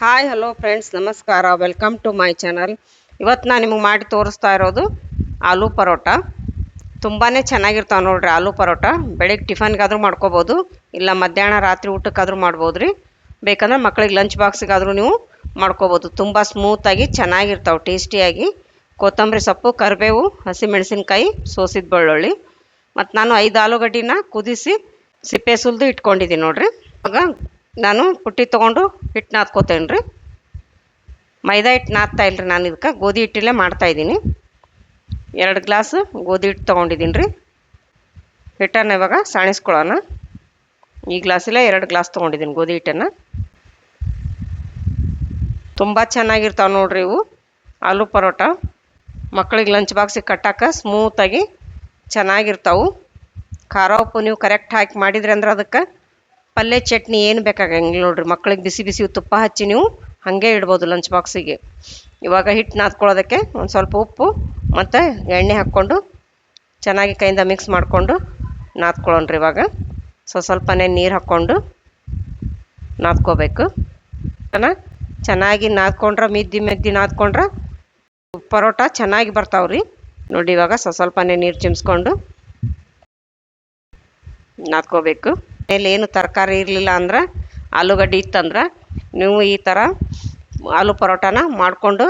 Hi hello friends, ನಮಸ್ಕಾರ. Welcome to my channel. ಇವತ್ತು ನಾನು ನಿಮಗೆ ಮಾಡಿ ತೋರಿಸ್ತಾ ಇರೋದು ಆಲೂ ಪರೋಟ. ತುಂಬಾ ಚೆನ್ನಾಗಿರ್ತಾವೆ ನೋಡ್ರಿ ಆಲೂ ಪರೋಟ. ಬೆಳಗ್ಗೆ ಟಿಫನ್ಗಾದ್ರೂ ಮಾಡ್ಕೋಬೋದು, ಇಲ್ಲ ಮಧ್ಯಾಹ್ನ ರಾತ್ರಿ ಊಟಕ್ಕಾದ್ರೂ ಮಾಡ್ಬೋದು ರೀ. ಬೇಕಂದ್ರೆ ಮಕ್ಕಳಿಗೆ ಲಂಚ್ ಬಾಕ್ಸಿಗಾದ್ರೂ ನೀವು ಮಾಡ್ಕೋಬೋದು. ತುಂಬ ಸ್ಮೂತಾಗಿ ಚೆನ್ನಾಗಿರ್ತಾವೆ, ಟೇಸ್ಟಿಯಾಗಿ. ಕೊತ್ತಂಬರಿ ಸೊಪ್ಪು, ಕರಿಬೇವು, ಹಸಿಮೆಣಸಿನ್ಕಾಯಿ, ಸೋಸಿದ ಬೆಳ್ಳುಳ್ಳಿ ಮತ್ತು ನಾನು 5 ಆಲೂಗಡ್ಡಿನ ಕುದಿಸಿ ಸಿಪ್ಪೆ ಸುಲಿದು ಇಟ್ಕೊಂಡಿದ್ದೀನಿ ನೋಡ್ರಿ. ಆಗ ನಾನು ಪುಟ್ಟಿ ತೊಗೊಂಡು ಹಿಟ್ಟು ನಾದ್ಕೋತೇನೆ ರೀ. ಮೈದಾ ಹಿಟ್ಟು ನಾದ್ತಾ ಇಲ್ರಿ, ನಾನು ಇದಕ್ಕೆ ಗೋಧಿ ಹಿಟ್ಟಲ್ಲೇ ಮಾಡ್ತಾಯಿದ್ದೀನಿ. 2 ಗ್ಲಾಸ್ ಗೋಧಿ ಹಿಟ್ಟು ತೊಗೊಂಡಿದ್ದೀನಿ ರೀ. ಹಿಟ್ಟನ್ನು ಇವಾಗ ಸಾಣಿಸ್ಕೊಳ್ಳೋಣ. ಈ ಗ್ಲಾಸಲ್ಲೇ 2 ಗ್ಲಾಸ್ ತೊಗೊಂಡಿದ್ದೀನಿ ಗೋಧಿ ಹಿಟ್ಟನ್ನು. ತುಂಬ ಚೆನ್ನಾಗಿರ್ತಾವೆ ನೋಡ್ರಿ ಇವು ಆಲೂ ಪರೋಟ. ಮಕ್ಕಳಿಗೆ ಲಂಚ್ ಬಾಕ್ಸಿಗೆ ಕಟ್ಟಕ್ಕೆ ಸ್ಮೂತಾಗಿ ಚೆನ್ನಾಗಿರ್ತಾವೆ. ಖಾರ ಉಪ್ಪು ನೀವು ಕರೆಕ್ಟ್ ಹಾಕಿ ಮಾಡಿದ್ರಿ ಅಂದ್ರೆ ಅದಕ್ಕೆ ಪಲ್ಯ ಚಟ್ನಿ ಏನು ಬೇಕಾಗಂಗಿಲ್ಲ ನೋಡ್ರಿ. ಮಕ್ಕಳಿಗೆ ಬಿಸಿ ಬಿಸಿ ತುಪ್ಪ ಹಚ್ಚಿ ನೀವು ಹಾಗೆ ಇಡ್ಬೋದು ಲಂಚ್ ಬಾಕ್ಸಿಗೆ. ಇವಾಗ ಹಿಟ್ಟು ನಾದ್ಕೊಳ್ಳೋದಕ್ಕೆ ಒಂದು ಸ್ವಲ್ಪ ಉಪ್ಪು ಮತ್ತು ಎಣ್ಣೆ ಹಾಕ್ಕೊಂಡು ಚೆನ್ನಾಗಿ ಕೈಯಿಂದ ಮಿಕ್ಸ್ ಮಾಡಿಕೊಂಡು ನಾದ್ಕೊಳ್ಳೋಣ್ರಿ. ಇವಾಗ ಸ್ವಲ್ಪನೇ ನೀರು ಹಾಕ್ಕೊಂಡು ನಾದ್ಕೋಬೇಕು. ಚೆನ್ನಾಗಿ ನಾದ್ಕೊಂಡ್ರೆ ಮಿದ್ದಿ ನಾದ್ಕೊಂಡ್ರೆ ಪರೋಟ ಚೆನ್ನಾಗಿ ಬರ್ತಾವ್ರಿ. ನೋಡಿ ಇವಾಗ ಸ್ವಲ್ಪನೇ ನೀರು ಚಿಮ್ಸ್ಕೊಂಡು ನಾದ್ಕೋಬೇಕು. ಮೇಲೆ ಏನು ತರಕಾರಿ ಇರಲಿಲ್ಲ ಅಂದ್ರೆ, ಆಲೂಗಡ್ಡೆ ಇತ್ತಂದ್ರೆ ನೀವು ಈ ಥರ ಆಲೂ ಪರೋಟನ ಮಾಡಿಕೊಂಡು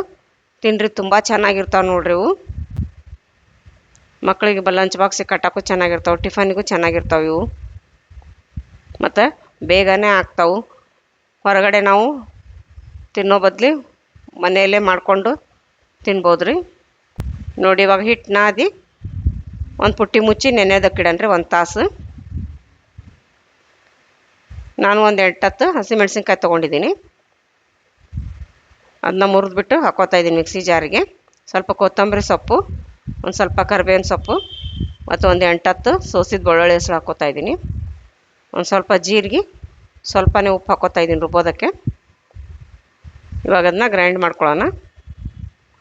ತಿನ್ನಿರಿ. ತುಂಬ ಚೆನ್ನಾಗಿರ್ತಾವೆ ನೋಡ್ರಿ ಇವು. ಮಕ್ಕಳಿಗೆ ಲಂಚ್ ಬಾಕ್ಸಿಗೆ ಕಟ್ಟೋಕ್ಕೂ ಚೆನ್ನಾಗಿರ್ತಾವೆ, ಟಿಫನ್ನಿಗೂ ಚೆನ್ನಾಗಿರ್ತಾವೆ ಇವು. ಮತ್ತು ಬೇಗನೆ ಆಗ್ತಾವೆ. ಹೊರಗಡೆ ನಾವು ತಿನ್ನೋ ಬದಲು ಮನೆಯಲ್ಲೇ ಮಾಡಿಕೊಂಡು ತಿನ್ಬೋದು ರೀ. ನೋಡಿ ಇವಾಗ ಹಿಟ್ಟು ನಾದಿ ಒಂದು ಪುಟ್ಟಿ ಮುಚ್ಚಿ ನೆನೆಯೋದಕ್ಕಿಡನ್ರಿ 1 ತಾಸು. ನಾನು ಒಂದು 8-10 ಹಸಿಮೆಣ್ಸಿನ್ಕಾಯಿ ತೊಗೊಂಡಿದ್ದೀನಿ. ಅದನ್ನ ಮುರಿದ್ಬಿಟ್ಟು ಹಾಕ್ಕೋತಾಯಿದ್ದೀನಿ ಮಿಕ್ಸಿ ಜಾರಿಗೆ. ಸ್ವಲ್ಪ ಕೊತ್ತಂಬರಿ ಸೊಪ್ಪು, ಒಂದು ಸ್ವಲ್ಪ ಕರಿಬೇವಿನ ಸೊಪ್ಪು ಮತ್ತು ಒಂದು 8-10 ಸೋಸಿದ ಬೆಳ್ಳುಳ್ಳಿ ಹೆಸರು ಹಾಕ್ಕೋತಾಯಿದ್ದೀನಿ. ಒಂದು ಸ್ವಲ್ಪ ಜೀರಿಗೆ, ಸ್ವಲ್ಪನೇ ಉಪ್ಪು ಹಾಕ್ಕೋತಾಯಿದ್ದೀನಿ ರುಬ್ಬೋದಕ್ಕೆ. ಇವಾಗ ಅದನ್ನ ಗ್ರೈಂಡ್ ಮಾಡ್ಕೊಳ್ಳೋಣ,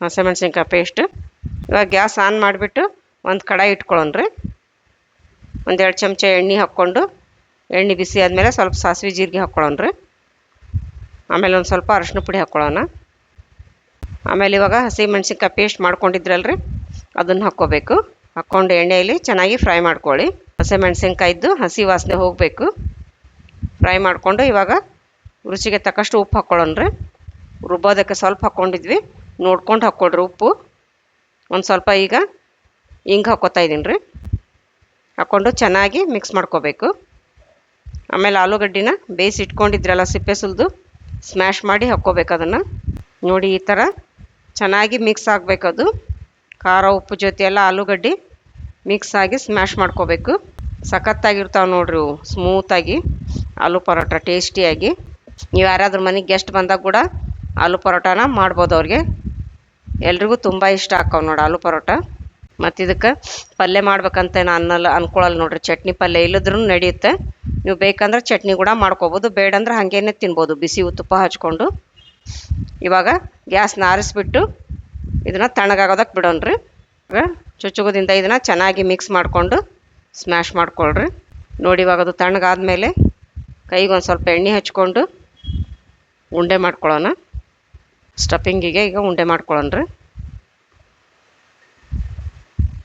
ಹಸಿಮೆಣ್ಸಿನ್ಕಾಯಿ ಪೇಸ್ಟ್. ಇವಾಗ ಗ್ಯಾಸ್ ಆನ್ ಮಾಡಿಬಿಟ್ಟು ಒಂದು ಕಡಾಯಿ ಇಟ್ಕೊಳ್ಳೋಣ್ರಿ. 1-2 ಚಮಚ ಎಣ್ಣೆ ಹಾಕ್ಕೊಂಡು, ಎಣ್ಣೆ ಬಿಸಿ ಆದಮೇಲೆ ಸ್ವಲ್ಪ ಸಾಸಿವೆ ಜೀರಿಗೆ ಹಾಕ್ಕೊಳ್ಳೋಣ್ರಿ. ಆಮೇಲೆ ಒಂದು ಸ್ವಲ್ಪ ಅರಶಿನ ಪುಡಿ ಹಾಕ್ಕೊಳ್ಳೋಣ. ಆಮೇಲೆ ಇವಾಗ ಹಸಿಮೆಣ್ಸಿನ್ಕಾಯಿ ಪೇಸ್ಟ್ ಮಾಡ್ಕೊಂಡಿದ್ರಲ್ರಿ, ಅದನ್ನು ಹಾಕ್ಕೋಬೇಕು. ಹಾಕ್ಕೊಂಡು ಎಣ್ಣೆಯಲ್ಲಿ ಚೆನ್ನಾಗಿ ಫ್ರೈ ಮಾಡ್ಕೊಳ್ಳಿ. ಹಸಿಮೆಣ್ಸಿನ್ಕಾಯಿದ್ದು ಹಸಿ ವಾಸನೆ ಹೋಗಬೇಕು. ಫ್ರೈ ಮಾಡಿಕೊಂಡು ಇವಾಗ ರುಚಿಗೆ ತಕ್ಕಷ್ಟು ಉಪ್ಪು ಹಾಕ್ಕೊಳ್ಳೋಣ್ರಿ. ರುಬ್ಬೋದಕ್ಕೆ ಸ್ವಲ್ಪ ಹಾಕ್ಕೊಂಡಿದ್ವಿ, ನೋಡ್ಕೊಂಡು ಹಾಕ್ಕೊಡ್ರಿ ಉಪ್ಪು. ಒಂದು ಸ್ವಲ್ಪ ಈಗ ಹಿಂಗೆ ಹಾಕ್ಕೋತಾಯಿದ್ದೀನಿ ರೀ. ಹಾಕ್ಕೊಂಡು ಚೆನ್ನಾಗಿ ಮಿಕ್ಸ್ ಮಾಡ್ಕೋಬೇಕು. ಆಮೇಲೆ ಆಲೂಗಡ್ಡಿನ ಬೇಯಿಸಿ ಇಟ್ಕೊಂಡಿದ್ರಲ್ಲ ಸಿಪ್ಪೆ ಸುಲಿದು, ಸ್ಮ್ಯಾಶ್ ಮಾಡಿ ಹಾಕ್ಕೋಬೇಕು ಅದನ್ನು. ನೋಡಿ ಈ ಥರ ಚೆನ್ನಾಗಿ ಮಿಕ್ಸ್ ಆಗಬೇಕದು. ಖಾರ ಉಪ್ಪು ಜೊತೆ ಎಲ್ಲ ಆಲೂಗಡ್ಡೆ ಮಿಕ್ಸ್ ಆಗಿ ಸ್ಮ್ಯಾಶ್ ಮಾಡ್ಕೋಬೇಕು. ಸಖತ್ತಾಗಿರ್ತಾವೆ ನೋಡ್ರಿ ಇವು, ಸ್ಮೂತಾಗಿ ಆಲೂ ಪರೋಟ ಟೇಸ್ಟಿಯಾಗಿ. ನೀವು ಯಾರಾದ್ರೂ ಮನೆಗೆ ಗೆಸ್ಟ್ ಬಂದಾಗ ಕೂಡ ಆಲೂ ಪರೋಟನ ಮಾಡ್ಬೋದು ಅವ್ರಿಗೆ. ಎಲ್ರಿಗೂ ತುಂಬ ಇಷ್ಟ ಆಕ್ಕವು ನೋಡಿ ಆಲೂ ಪರೋಟ. ಮತ್ತು ಇದಕ್ಕೆ ಪಲ್ಯ ಮಾಡ್ಬೇಕಂತ ಅನ್ಕೊಳ್ಳಲ್ಲ ನೋಡ್ರಿ. ಚಟ್ನಿ ಪಲ್ಯ ಇಲ್ಲದ್ರೂ ನಡೆಯುತ್ತೆ. ನೀವು ಬೇಕಂದ್ರೆ ಚಟ್ನಿ ಕೂಡ ಮಾಡ್ಕೋಬೋದು, ಬೇಡಂದ್ರೆ ಹಾಗೇನೆ ತಿನ್ಬೋದು ಬಿಸಿ ತುಪ್ಪ ಹಚ್ಕೊಂಡು. ಇವಾಗ ಗ್ಯಾಸ್ನ ಆರಿಸ್ಬಿಟ್ಟು ಇದನ್ನು ತಣ್ಣಗಾಗೋದಕ್ಕೆ ಬಿಡೋಣ್ರಿ. ಇವಾಗ ಚುಚ್ಚುಗೋದಿಂದ ಇದನ್ನು ಚೆನ್ನಾಗಿ ಮಿಕ್ಸ್ ಮಾಡಿಕೊಂಡು ಸ್ಮ್ಯಾಶ್ ಮಾಡ್ಕೊಳ್ರಿ. ನೋಡಿ ಇವಾಗ ಅದು ತಣ್ಣಗಾದ್ಮೇಲೆ ಕೈಗೆ ಒಂದು ಸ್ವಲ್ಪ ಎಣ್ಣೆ ಹಚ್ಕೊಂಡು ಉಂಡೆ ಮಾಡ್ಕೊಳ್ಳೋಣ. ಸ್ಟಫಿಂಗಿಗೆ ಈಗ ಉಂಡೆ ಮಾಡ್ಕೊಳ್ಳೋಣ್ರಿ.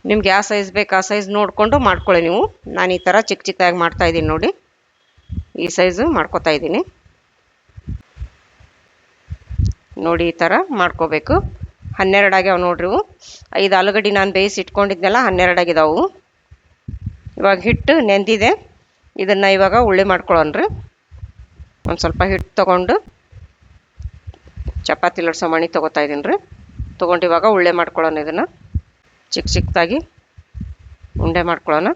ನಿಮ್ಗೆ ಯಾವ ಸೈಜ್ ಬೇಕು ಆ ಸೈಜ್ ನೋಡಿಕೊಂಡು ಮಾಡ್ಕೊಳ್ಳಿ ನೀವು. ನಾನು ಈ ಥರ ಚಿಕ್ಕ ಚಿಕ್ಕದಾಗಿ ಮಾಡ್ತಾಯಿದ್ದೀನಿ ನೋಡಿ, ಈ ಸೈಜು ಮಾಡ್ಕೊತಾಯಿದ್ದೀನಿ. ನೋಡಿ ಈ ಥರ ಮಾಡ್ಕೋಬೇಕು. 12 ಆಗ್ಯಾವ ನೋಡ್ರಿ ಇವು. 5 ಆಲೂಗಡ್ಡೆ ನಾನು ಬೇಯಿಸಿ ಇಟ್ಕೊಂಡಿದ್ನೆಲ್ಲ 12 ಆಗಿದಾವು. ಇವಾಗ ಹಿಟ್ಟು ನೆಂದಿದೆ, ಇದನ್ನು ಇವಾಗ ಉಳ್ಳಿ ಮಾಡ್ಕೊಳ್ಳೋಣ್ರಿ. ಒಂದು ಸ್ವಲ್ಪ ಹಿಟ್ಟು ತೊಗೊಂಡು ಚಪಾತಿ ಲಟ್ಸೋ ಮಣಿ ತೊಗೋತಾಯಿದ್ದೀನಿ ರೀ. ತೊಗೊಂಡು ಇವಾಗ ಉಳ್ಳೆ ಮಾಡ್ಕೊಳ್ಳೋಣ. ಇದನ್ನು ಚಿಕ್ಕ ಚಿಕ್ಕದಾಗಿ ಉಂಡೆ ಮಾಡ್ಕೊಳ್ಳೋಣ.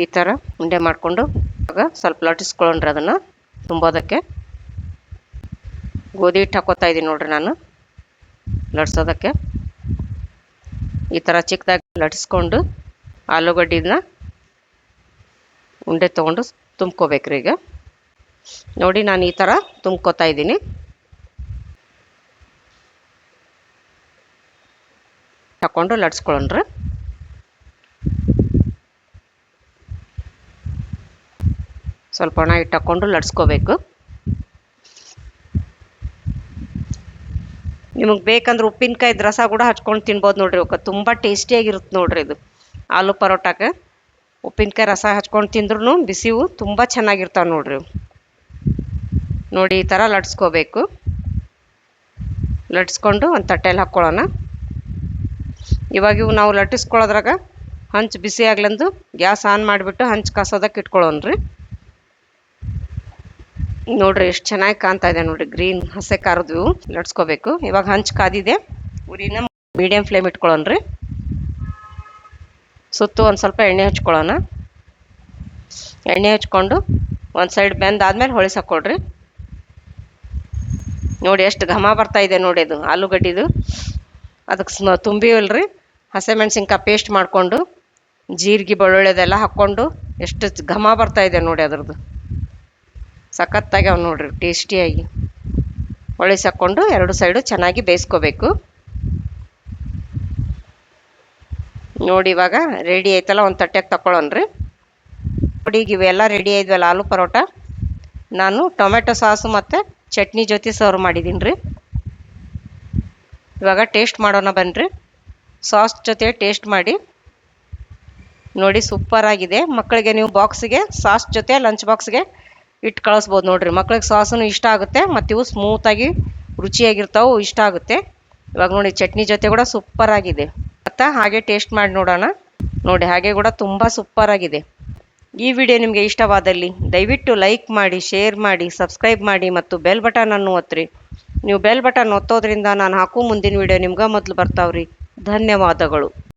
ಈ ಥರ ಉಂಡೆ ಮಾಡಿಕೊಂಡು ಇವಾಗ ಸ್ವಲ್ಪ ಲಟ್ಟಿಸ್ಕೊಳ್ಳೋಣ್ರಿ ಅದನ್ನು ತುಂಬೋದಕ್ಕೆ. ಗೋಧಿ ಹಿಟ್ಟು ಹಾಕ್ಕೋತಾಯಿದ್ದೀನಿ ನೋಡ್ರಿ ನಾನು ಲಟ್ಸೋದಕ್ಕೆ. ಈ ಥರ ಚಿಕ್ಕದಾಗಿ ಲಟ್ಟಿಸ್ಕೊಂಡು ಆಲೂಗಡ್ಡಿನ ಉಂಡೆ ತೊಗೊಂಡು ತುಂಬ್ಕೋಬೇಕ್ರಿ. ಈಗ ನೋಡಿ ನಾನು ಈ ಥರ ತುಂಬ್ಕೋತಾಯಿದ್ದೀನಿ. ಹಾಕ್ಕೊಂಡು ಲಟ್ಸ್ಕೊಳ್ಳೋಣ್ರಿ. ಸ್ವಲ್ಪ ಒಣ ಹಿಟ್ಟು ಹಾಕ್ಕೊಂಡು ಲಟ್ಸ್ಕೋಬೇಕು. ನಿಮಗೆ ಬೇಕಂದ್ರೆ ಉಪ್ಪಿನಕಾಯಿ ರಸ ಕೂಡ ಹಚ್ಕೊಂಡು ತಿನ್ಬೋದು ನೋಡ್ರಿ. ಅವಕ್ಕೆ ತುಂಬ ಟೇಸ್ಟಿಯಾಗಿರುತ್ತೆ ನೋಡ್ರಿ. ಇದು ಆಲೂ ಪರೋಟಕ್ಕೆ ಉಪ್ಪಿನಕಾಯಿ ರಸ ಹಚ್ಕೊಂಡು ತಿಂದ್ರೂ ಬಿಸಿವು ತುಂಬ ಚೆನ್ನಾಗಿರ್ತಾವೆ ನೋಡ್ರಿ ಇವು. ನೋಡಿ ಈ ಥರ ಲಟ್ಸ್ಕೋಬೇಕು. ಲಟ್ಸ್ಕೊಂಡು ಒಂದು ತಟ್ಟೆಯಲ್ಲಿ ಹಾಕ್ಕೊಳ್ಳೋಣ. ಇವಾಗ ಇವು ನಾವು ಲಟ್ಟಿಸ್ಕೊಳ್ಳೋದ್ರಾಗ ಹಂಚು ಬಿಸಿ ಆಗ್ಲಂದು ಗ್ಯಾಸ್ ಆನ್ ಮಾಡಿಬಿಟ್ಟು ಹಂಚು ಕಾಸೋದಕ್ಕೆ ಇಟ್ಕೊಳ್ಳೋಣ್ರಿ. ನೋಡ್ರಿ ಎಷ್ಟು ಚೆನ್ನಾಗಿ ಕಾಣ್ತಾ ಇದೆ ನೋಡ್ರಿ, ಗ್ರೀನ್ ಹಸೆ ಖಾರದ್ವು ಲಟ್ಸ್ಕೋಬೇಕು. ಇವಾಗ ಹಂಚು ಕಾದಿದೆ, ಉರಿನ ಮೀಡಿಯಂ ಫ್ಲೇಮ್ ಇಟ್ಕೊಳ್ಳೋಣ್ರಿ. ಸುತ್ತು ಒಂದು ಸ್ವಲ್ಪ ಎಣ್ಣೆ ಹಚ್ಕೊಳ್ಳೋಣ. ಎಣ್ಣೆ ಹಚ್ಕೊಂಡು ಒಂದು ಸೈಡ್ ಬೆಂದಾದ್ಮೇಲೆ ಹೊಳಿಸ್ ಹಾಕ್ಕೊಳ್ರಿ. ನೋಡಿ ಎಷ್ಟು ಘಮ ಬರ್ತಾ ಇದೆ ನೋಡಿ, ಅದು ಆಲೂಗಡ್ಡಿದು. ಅದಕ್ಕೆ ತುಂಬಿವಲ್ರಿ ಹಸಿಮೆಣ್ಸಿನ್ಕಾಯಿ ಪೇಸ್ಟ್ ಮಾಡಿಕೊಂಡು ಜೀರಿಗೆ ಬೆಳ್ಳುಳ್ಳಿದೆಲ್ಲ ಹಾಕ್ಕೊಂಡು ಎಷ್ಟು ಘಮ ಬರ್ತಾ ಇದೆ ನೋಡಿ. ಅದ್ರದ್ದು ಸಖತ್ತಾಗಿ ಅವು ನೋಡ್ರಿ ಟೇಸ್ಟಿಯಾಗಿ. ಹೊಳಿಸಿ ಹಾಕ್ಕೊಂಡು ಎರಡು ಸೈಡು ಚೆನ್ನಾಗಿ ಬೇಯಿಸ್ಕೋಬೇಕು. ನೋಡಿ ಇವಾಗ ರೆಡಿ ಆಯ್ತಲ್ಲ, ಒಂದು ತಟ್ಟೆಗೆ ತಗೊಳ್ಳೋಣ್ರಿ. ನೋಡಿ ಈಗ ಇವೆಲ್ಲ ರೆಡಿ ಆಯ್ದ್ವಲ್ಲ ಆಲೂ ಪರೋಟ. ನಾನು ಟೊಮೆಟೊ ಸಾಸು ಮತ್ತು ಚಟ್ನಿ ಜೊತೆ ಸರ್ವ್ ಮಾಡಿದ್ದೀನಿ ರೀ. ಇವಾಗ ಟೇಸ್ಟ್ ಮಾಡೋಣ ಬನ್ನಿರಿ. ಸಾಸ್ ಜೊತೆ ಟೇಸ್ಟ್ ಮಾಡಿ ನೋಡಿ, ಸೂಪರಾಗಿದೆ. ಮಕ್ಕಳಿಗೆ ನೀವು ಬಾಕ್ಸಿಗೆ ಸಾಸ್ ಜೊತೆ ಲಂಚ್ ಬಾಕ್ಸ್ಗೆ ಇಟ್ಟು ಕಳಿಸ್ಬೋದು ನೋಡಿರಿ. ಮಕ್ಳಿಗೆ ಸಾಸೂ ಇಷ್ಟ ಆಗುತ್ತೆ ಮತ್ತು ಇವು ಸ್ಮೂತಾಗಿ ರುಚಿಯಾಗಿರ್ತಾವೆ, ಇಷ್ಟ ಆಗುತ್ತೆ. ಇವಾಗ ನೋಡಿ ಚಟ್ನಿ ಜೊತೆ ಕೂಡ ಸೂಪರಾಗಿದೆ. ಮತ್ತು ಹಾಗೆ ಟೇಸ್ಟ್ ಮಾಡಿ ನೋಡೋಣ. ನೋಡಿ ಹಾಗೆ ಕೂಡ ತುಂಬ ಸೂಪರಾಗಿದೆ. ಈ ವಿಡಿಯೋ ನಿಮಗೆ ಇಷ್ಟವಾದಲ್ಲಿ ದಯವಿಟ್ಟು ಲೈಕ್ ಮಾಡಿ, ಶೇರ್ ಮಾಡಿ, ಸಬ್ಸ್ಕ್ರೈಬ್ ಮಾಡಿ ಮತ್ತು ಬೆಲ್ ಬಟನನ್ನು ಒತ್ತಿರಿ. ನೀವು ಬೆಲ್ ಬಟನ್ ಒತ್ತೋದ್ರಿಂದ ನಾನು ಹಾಕೋ ಮುಂದಿನ ವಿಡಿಯೋ ನಿಮ್ಗೆ ಮೊದಲು ಬರ್ತಾವ್ರಿ. ಧನ್ಯವಾದಗಳು.